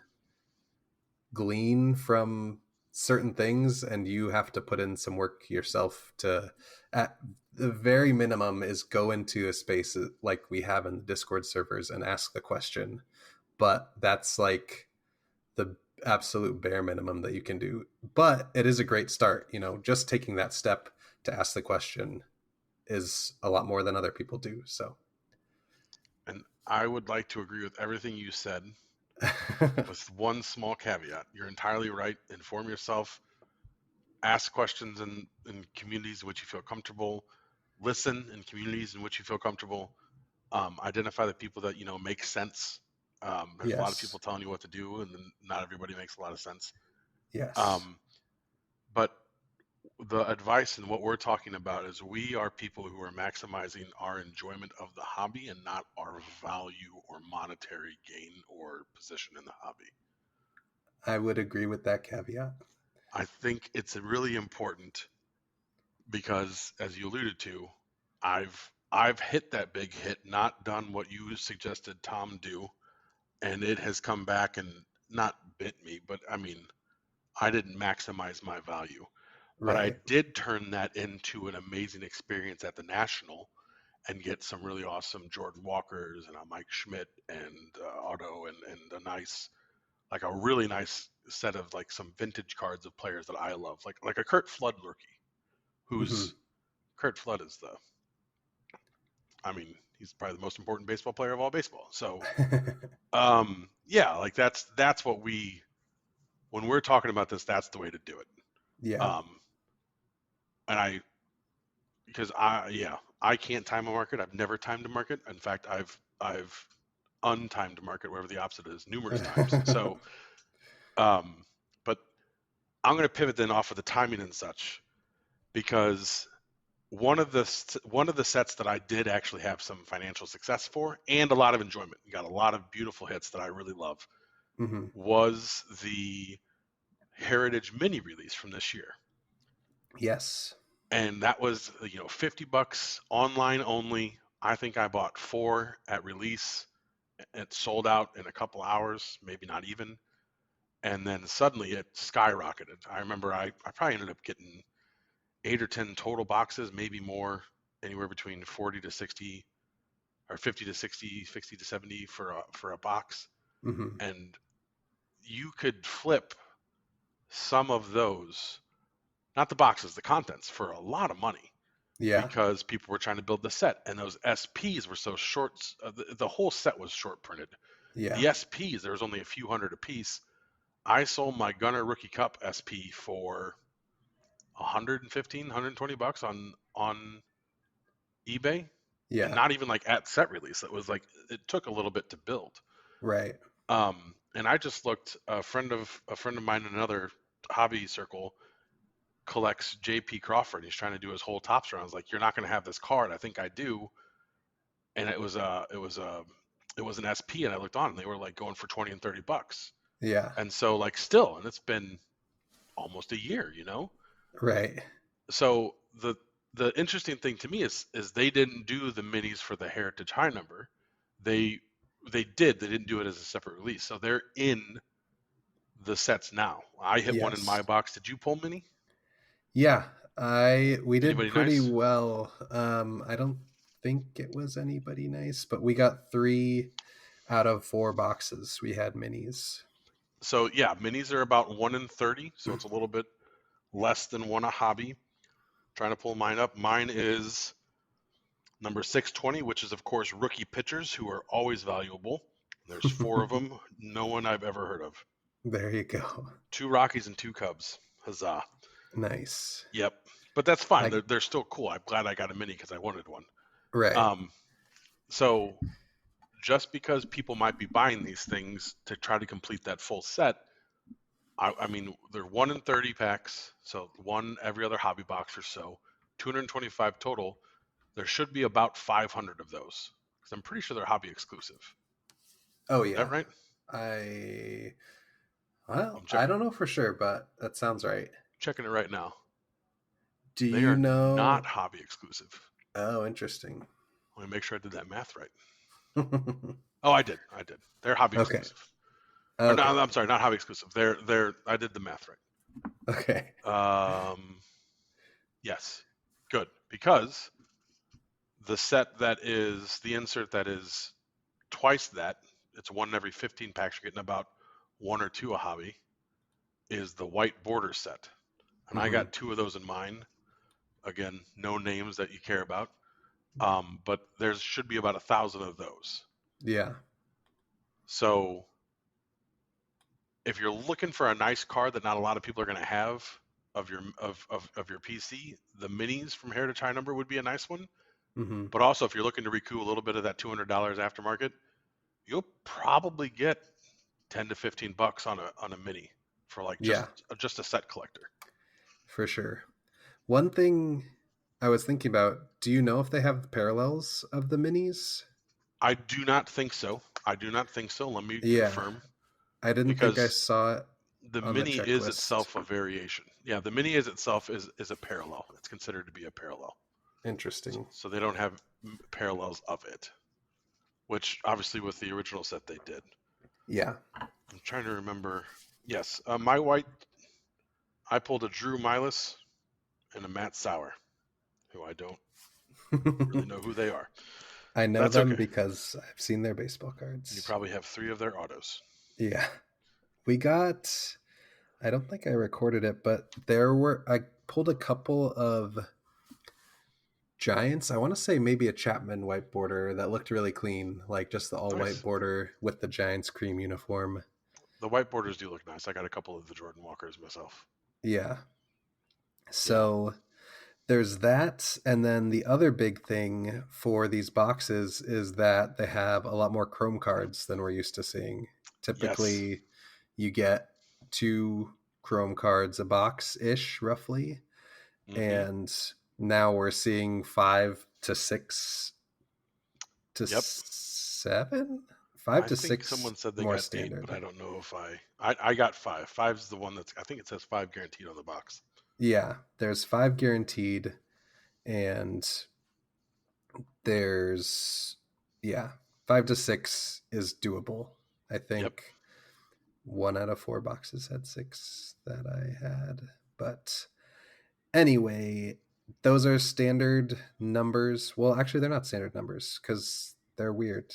glean from certain things, and you have to put in some work yourself to, at the very minimum, is go into a space like we have in the Discord servers and ask the question. But that's like the absolute bare minimum that you can do. But it is a great start, just taking that step to ask the question is a lot more than other people do. So,
And I would like to agree with everything you said, with one small caveat. You're entirely right. Inform yourself. Ask questions in communities in which you feel comfortable. Listen in communities in which you feel comfortable. Identify the people that make sense. There's a lot of
yes,
people telling you what to do, and then not everybody makes a lot of sense.
yes,
Um, but the advice and what we're talking about is we are people who are maximizing our enjoyment of the hobby and not our value or monetary gain or position in the hobby.
I would agree with that caveat.
I think it's really important because, as you alluded to, I've hit that big hit, not done what you suggested Tom do, and it has come back and not bit me, but I mean, I didn't maximize my value. But I
Right.
did turn that into an amazing experience at the National and get some really awesome Jordan Walkers and a Mike Schmidt and Otto and a really nice set of like some vintage cards of players that I love, like a Kurt Flood rookie,
Hmm.
who's Kurt Flood is he's probably the most important baseball player of all baseball. So yeah, like that's what when we're talking about this, that's the way to do it.
Yeah.
Um, and because I can't time a market. I've never timed a market. In fact, I've untimed a market, wherever the opposite is, numerous times. So, but I'm going to pivot then off of the timing and such, because one of the sets that I did actually have some financial success for and a lot of enjoyment, got a lot of beautiful hits that I really love,
Hmm.
was the Heritage Mini release from this year.
Yes.
And that was $50 online only. I think I bought 4 at release. It sold out in a couple hours, maybe not even. And then suddenly it skyrocketed. I remember I probably ended up getting 8 or 10 total boxes, maybe more, anywhere between 40 to 60 or 50 to 60, 60 to 70 for a box.
Hmm.
And you could flip some of those, not the boxes, the contents, for a lot of money,
Yeah.
because people were trying to build the set, and those SPs were so short. The whole set was short printed.
Yeah.
The SPs, there was only a few hundred a piece. I sold my Gunner Rookie Cup SP for 115, 120 bucks on eBay, and
Yeah.
not even like at set release. It was like it took a little bit to build.
Right.
And I just looked. A friend of mine in another hobby circle collects J.P. Crawford. He's trying to do his whole Topps run. I was like, "You're not going to have this card." I think I do. And it was an SP, and I looked on, and they were like going for 20 and 30 bucks.
Yeah.
And so like still, and it's been almost a year,
Right.
So the interesting thing to me is they didn't do the minis for the Heritage High number. They didn't do it as a separate release. So they're in the sets now. I hit one in my
Yes.
box. Did you pull mini?
Yeah. We did
Anybody
pretty
nice?
well. I don't think it was anybody nice, but we got 3 out of 4 boxes. We had minis.
So yeah, minis are about 1 in 30, so it's a little bit less than one a hobby. Trying to pull mine up. Mine is number 620, which is of course rookie pitchers, who are always valuable. There's 4 of them. No one I've ever heard of.
There you go.
2 Rockies and 2 Cubs. Huzzah.
Nice.
Yep. But that's fine.
I
They're still cool. I'm glad I got a mini because I wanted one.
right.
So just because people might be buying these things to try to complete that full set, I mean, they're 1 in 30 packs, so one every other hobby box or so, 225 total. There should be about 500 of those, because I'm pretty sure they're hobby exclusive.
Oh
Is that
yeah.
right?
Well,
I'm
I don't know for sure, but that sounds right.
checking it right now.
Do
They
you
are
know?
not hobby exclusive.
Oh, interesting.
Let me make sure I did that math right. Oh, I did. They're hobby
Okay.
exclusive. Or no,
Okay.
I'm sorry, not hobby exclusive. They're. I did the math
Okay.
right. Yes, good, because the set that is the insert that is twice that, it's one in every 15 packs. You're getting about 1 or 2 a hobby. Is the white border set, and I
Hmm.
got 2 of those in mine. Again, no names that you care about. But there should be about 1,000 of those.
Yeah.
So if you're looking for a nice card that not a lot of people are going to have of your PC, the minis from Heritage High Number would be a nice one.
Mm-hmm.
But also, if you're looking to recoup a little bit of that $200 aftermarket, you'll probably get 10 to 15 bucks on a mini for like just a set collector.
For sure. One thing I was thinking about, do you know if they have parallels of the minis?
I do not think so. Let me confirm.
I didn't think I
Because
saw it
the
on the
mini is
checklist.
itself a variation. Yeah, the mini is itself is a parallel. It's considered to be a parallel.
Interesting.
So they don't have parallels of it, which obviously with the original set they did.
Yeah.
I'm trying to remember. Yes, my white, I pulled a Drew Milas and a Matt Sauer, who I don't really know who they are.
I know
That's
them
okay.
because I've seen their baseball cards.
You probably have 3 of their autos.
Yeah. We got, I don't think I recorded it, but I pulled a couple of Giants. I want to say maybe a Chapman white border that looked really clean, like just the all white border with the Giants cream uniform.
The white borders do look nice. I got a couple of the Jordan Walkers myself.
Yeah. So there's that. And then the other big thing for these boxes is that they have a lot more chrome cards than we're used to seeing. Typically, you get 2 chrome cards a box ish, roughly.
Mm-hmm.
And now we're seeing 5 to 6 to 7. 5 to 6.
Someone said they
more
got
standard.
8, but I don't know if I got 5. 5's the one I think it says 5 guaranteed on the box.
Yeah, there's 5 guaranteed, and there's 5 to 6 is doable. I think 1 out of 4 boxes had 6 that I had, but anyway, those are standard numbers. Well, actually, they're not standard numbers because they're weird.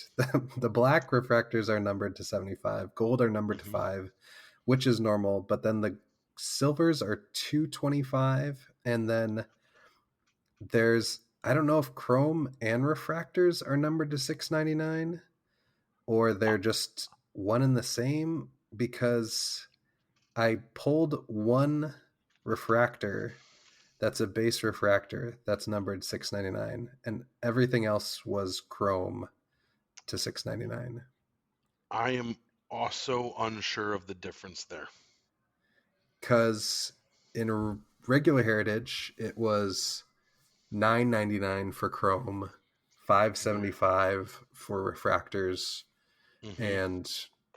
The black refractors are numbered to 75. Gold are numbered to 5, which is normal. But then the silvers are 225. And then there's, I don't know if chrome and refractors are numbered to 699 or they're just one and the same, because I pulled one refractor that's a base refractor that's numbered 699, and everything else was chrome to 699.
I am also unsure of the difference there.
Because in regular Heritage, it was $9.99 for chrome, $5.75 for refractors, and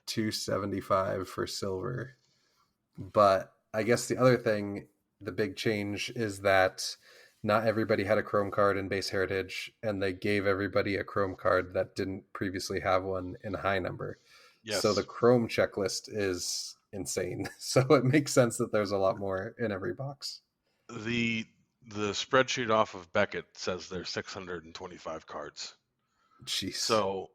$2.75 for silver. But I guess the other thing, the big change, is that not everybody had a chrome card in base Heritage, and they gave everybody a chrome card that didn't previously have one in high number.
Yes.
So the chrome checklist is insane. So it makes sense that there's a lot more in every box.
The spreadsheet off of Beckett says there's 625 cards.
Jeez.
So,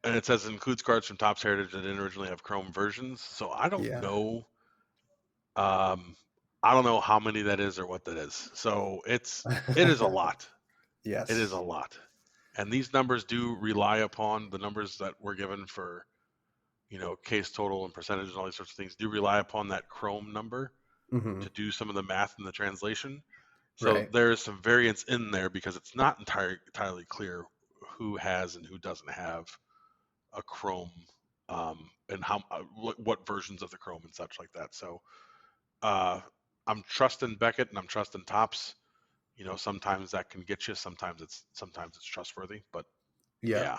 and it says it includes cards from Topps Heritage that didn't originally have chrome versions. So I don't know. I don't know how many that is or what that is. So it is a lot.
Yes.
It is a lot. And these numbers do rely upon the numbers that we're given for, case total and percentage and all these sorts of things do rely upon that chrome number to do some of the math and the translation. So there's some variance in there because it's not entirely clear who has and who doesn't have a chrome, and how what versions of the chrome and such like that. So I'm trusting Beckett and I'm trusting Topps. Sometimes that can get you. Sometimes it's trustworthy. But yeah.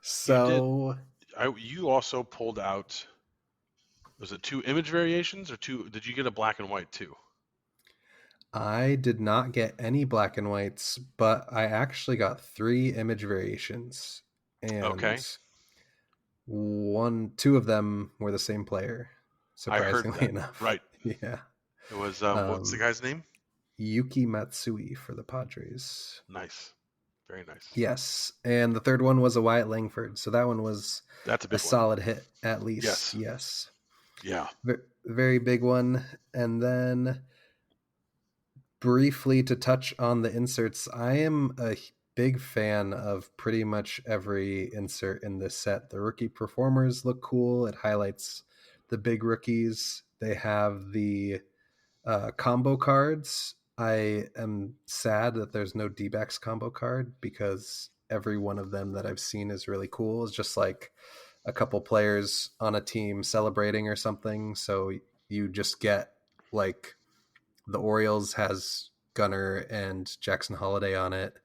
So
you also pulled out. Was it 2 image variations or 2? Did you get a black and white too?
I did not get any black and whites, but I actually got 3 image variations, and 2 of them were the same player, surprisingly enough.
Right.
Yeah.
It was what's the guy's name?
Yuki Matsui for the Padres.
Nice. Very nice.
Yes. And the third one was a Wyatt Langford, so that one was
that's a big
solid hit at least. Yes.
Yeah.
Very big one. And then briefly to touch on the inserts, I am a big fan of pretty much every insert in this set. The rookie performers look cool. It highlights the big rookies. They have the combo cards. I am sad that there's no D-backs combo card because every one of them that I've seen is really cool. It's just like a couple players on a team celebrating or something. So you just get like the Orioles has Gunner and Jackson Holiday on it.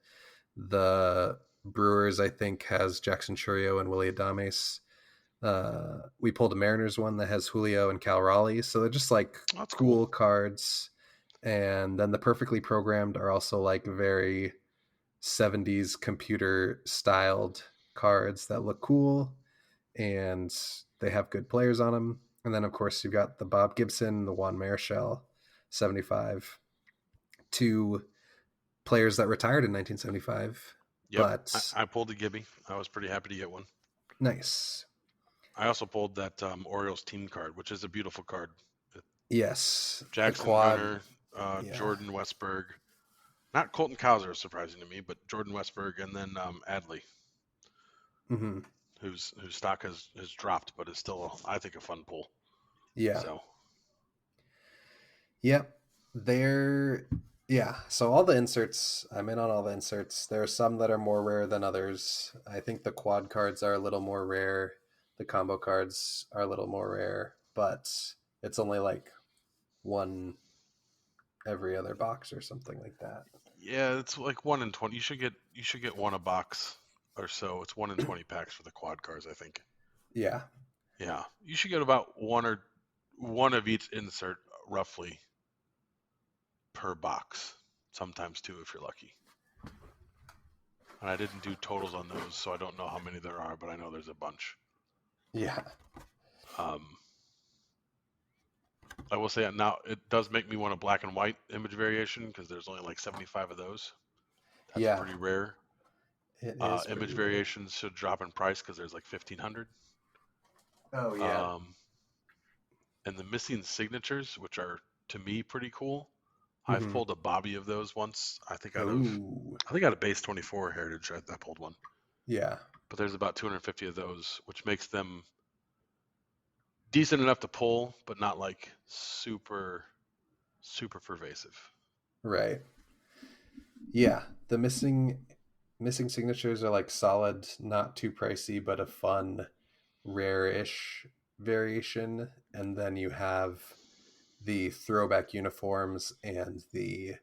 The Brewers, I think, has Jackson Churio and Willie Adames. We pulled a Mariners one that has Julio and Cal Raleigh. So they're just like
That's
cool
cool.
cards. And then the perfectly programmed are also like very 70s computer styled cards that look cool and they have good players on them. And then, of course, you've got the Bob Gibson, the Juan Marichal 75, two players that retired in 1975.
Yep.
But
I pulled a Gibby. I was pretty happy to get one.
nice.
I also pulled that Orioles team card, which is a beautiful card.
Yes. The
Jackson,
quad.
Gunner,
Yeah.
Jordan Westberg. Not Colton Cowser, surprising to me, but Jordan Westberg, and then Adley,
Mm-hmm.
whose stock has dropped, but is still, I think, a fun pull.
Yeah.
So.
Yep. Yeah. So all the inserts, I'm in on all the inserts. There are some that are more rare than others. I think the quad cards are a little more rare. The combo cards are a little more rare, but it's only like one every other box or something like that.
Yeah, it's like 1 in 20. You should get one a box or so. It's 1 in 20 packs for the quad cards, I think.
Yeah.
Yeah, you should get about one of each insert roughly per box. Sometimes two if you're lucky. And I didn't do totals on those, so I don't know how many there are, but I know there's a bunch.
Yeah.
I will say now it does make me want a black and white image variation because there's only like 75 of those. That's
Yeah.
pretty rare.
It is
Image
rare.
variations should drop in price because there's like 1,500.
Oh yeah.
And the missing signatures, which are to me pretty cool. I've pulled a Bobby of those once. I think out of base 24 heritage, I pulled one.
Yeah.
But there's about 250 of those, which makes them decent enough to pull, but not like super pervasive.
Right. Yeah. The missing signatures are like solid, not too pricey, but a fun, rare-ish variation. And then you have the throwback uniforms and the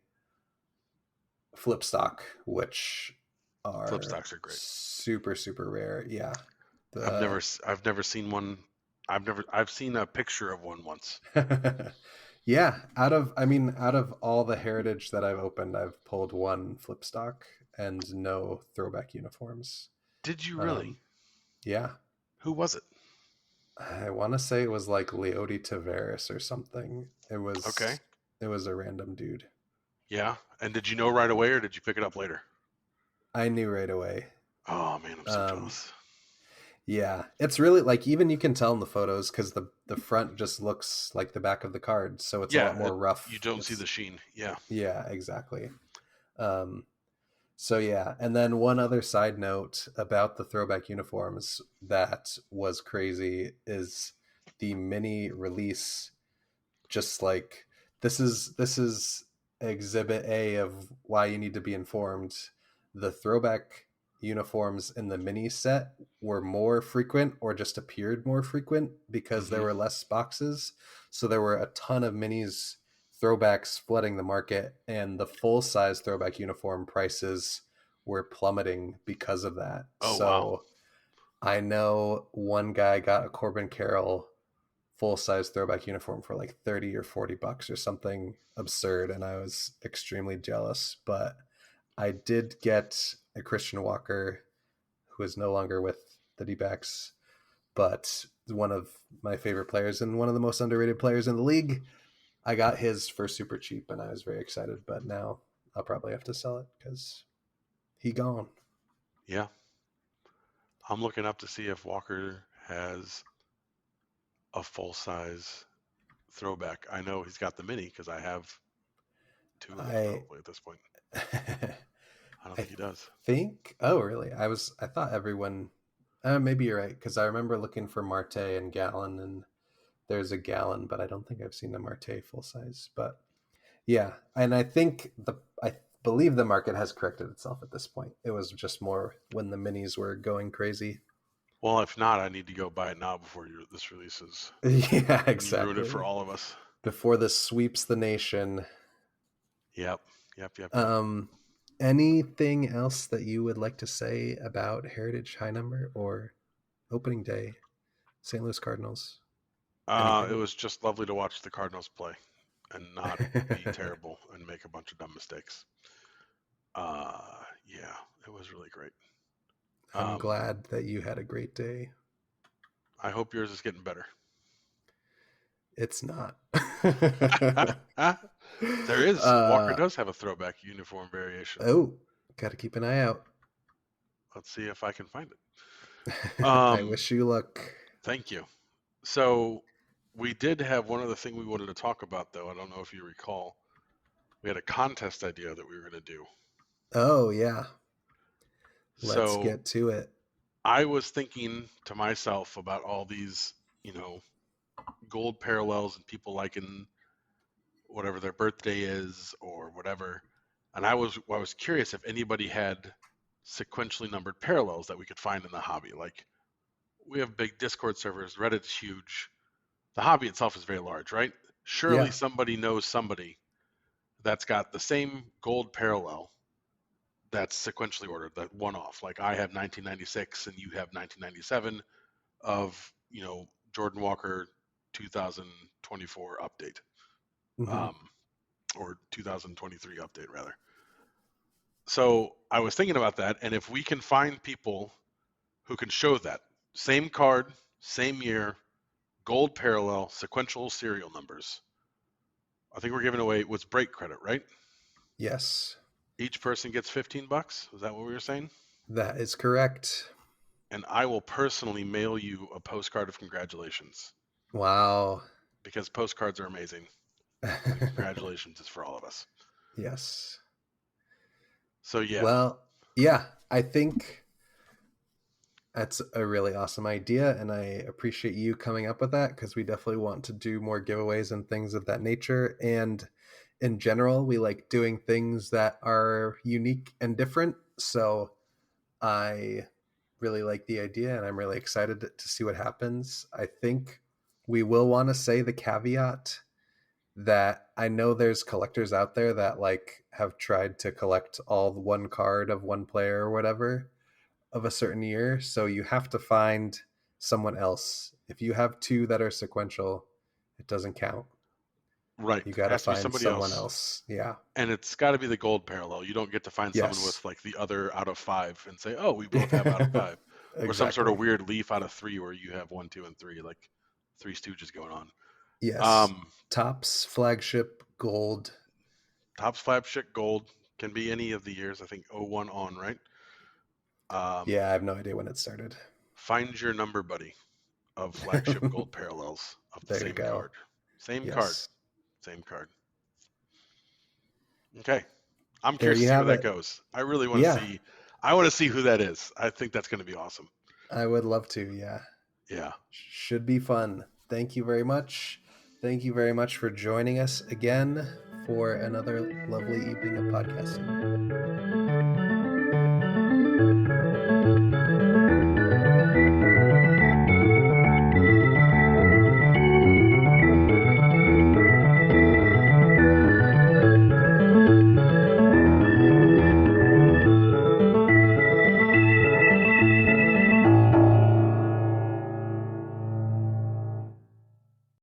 flip stock, which are
Flip stocks are great.
super, super rare. Yeah.
I've never seen one. I've seen a picture of one once.
Yeah, out of all the heritage that I've opened, I've pulled one flip stock and no throwback uniforms.
Did you really?
Yeah.
Who was it?
I want to say it was like Leody Tavares or something. It was
okay.
It was a random dude.
Yeah. And did you know right away or did you pick it up later?
I knew right away.
Oh man, I'm so jealous.
Yeah, it's really like even you can tell in the photos because the front just looks like the back of the card, so it's a lot more rough.
You don't see the sheen. Yeah.
Yeah, exactly. So yeah, and then one other side note about the throwback uniforms that was crazy is the mini release. Just like this is exhibit A of why you need to be informed. The throwback uniforms in the mini set were more frequent or just appeared more frequent because there were less boxes. So there were a ton of minis throwbacks flooding the market, and the full size throwback uniform prices were plummeting because of that.
Oh,
so
wow.
I know one guy got a Corbin Carroll full size throwback uniform for like 30 or 40 bucks or something absurd, and I was extremely jealous. But I did get a Christian Walker, who is no longer with the D-backs, but one of my favorite players and one of the most underrated players in the league. I got his for super cheap, and I was very excited. But now I'll probably have to sell it because he gone.
Yeah. I'm looking up to see if Walker has a full size throwback. I know he's got the mini because I have two of them
I
probably at this point. I don't
I
think he does.
think. Oh, really? I thought everyone. Maybe you're right because I remember looking for Marte and Gallon, and there's a Gallon, but I don't think I've seen the Marte full size. But yeah, and I believe the market has corrected itself at this point. It was just more when the minis were going crazy.
Well, if not, I need to go buy it now before this releases.
Yeah,
And you ruin it
exactly.
for all of us.
Before this sweeps the nation.
Yep. Yep.
Anything else that you would like to say about Heritage High Number or opening day, St. Louis Cardinals?
It was just lovely to watch the Cardinals play and not be terrible and make a bunch of dumb mistakes. Yeah, it was really great.
I'm glad that you had a great day.
I hope yours is getting better.
It's not.
There is. Walker does have a throwback uniform variation.
Oh, got to keep an eye out.
Let's see if I can find it.
I wish you luck.
Thank you. So we did have one other thing we wanted to talk about, though. I don't know if you recall. We had a contest idea that we were going to do.
Oh, yeah. Let's get to it.
I was thinking to myself about all these, gold parallels and people liking whatever their birthday is or whatever. And I was curious if anybody had sequentially numbered parallels that we could find in the hobby. Like, we have big Discord servers, Reddit's huge. The hobby itself is very large, right? Surely somebody knows somebody that's got the same gold parallel that's sequentially ordered, that one off. Like, I have 1996 and you have 1997 of, Jordan Walker 2024 update. Or 2023 update rather. So I was thinking about that, and if we can find people who can show that same card, same year, gold parallel, sequential serial numbers, I think we're giving away what's break credit, right?
Yes.
Each person gets $15. Is that what we were saying?
That is correct.
And I will personally mail you a postcard of congratulations.
Wow.
Because postcards are amazing. And congratulations is for all of us.
Yes.
So yeah.
Well, yeah, I think that's a really awesome idea, and I appreciate you coming up with that because we definitely want to do more giveaways and things of that nature. And in general, we like doing things that are unique and different. So I really like the idea, and I'm really excited to see what happens. I think we will want to say the caveat that I know there's collectors out there that like have tried to collect all one card of one player or whatever of a certain year. So you have to find someone else. If you have two that are sequential, it doesn't count.
Right.
You got to find someone else. Yeah.
And it's got to be the gold parallel. You don't get to find someone with like the other out of 5 and say, oh, we both have out of 5.
Exactly.
Or some sort of weird leaf out of 3 where you have 1, 2, and 3, like Three Stooges going on.
Yes. Topps flagship gold.
Topps flagship gold can be any of the years. I think 01 on, right?
Yeah, I have no idea when it started.
Find your number buddy of flagship gold parallels of the same card. Same card. Same card. Okay. I'm curious to see where that goes. I really want to see. I want to see who that is. I think that's going to be awesome.
I would love to. Yeah.
Yeah.
Should be fun. Thank you very much. Thank you very much for joining us again for another lovely evening of podcasting.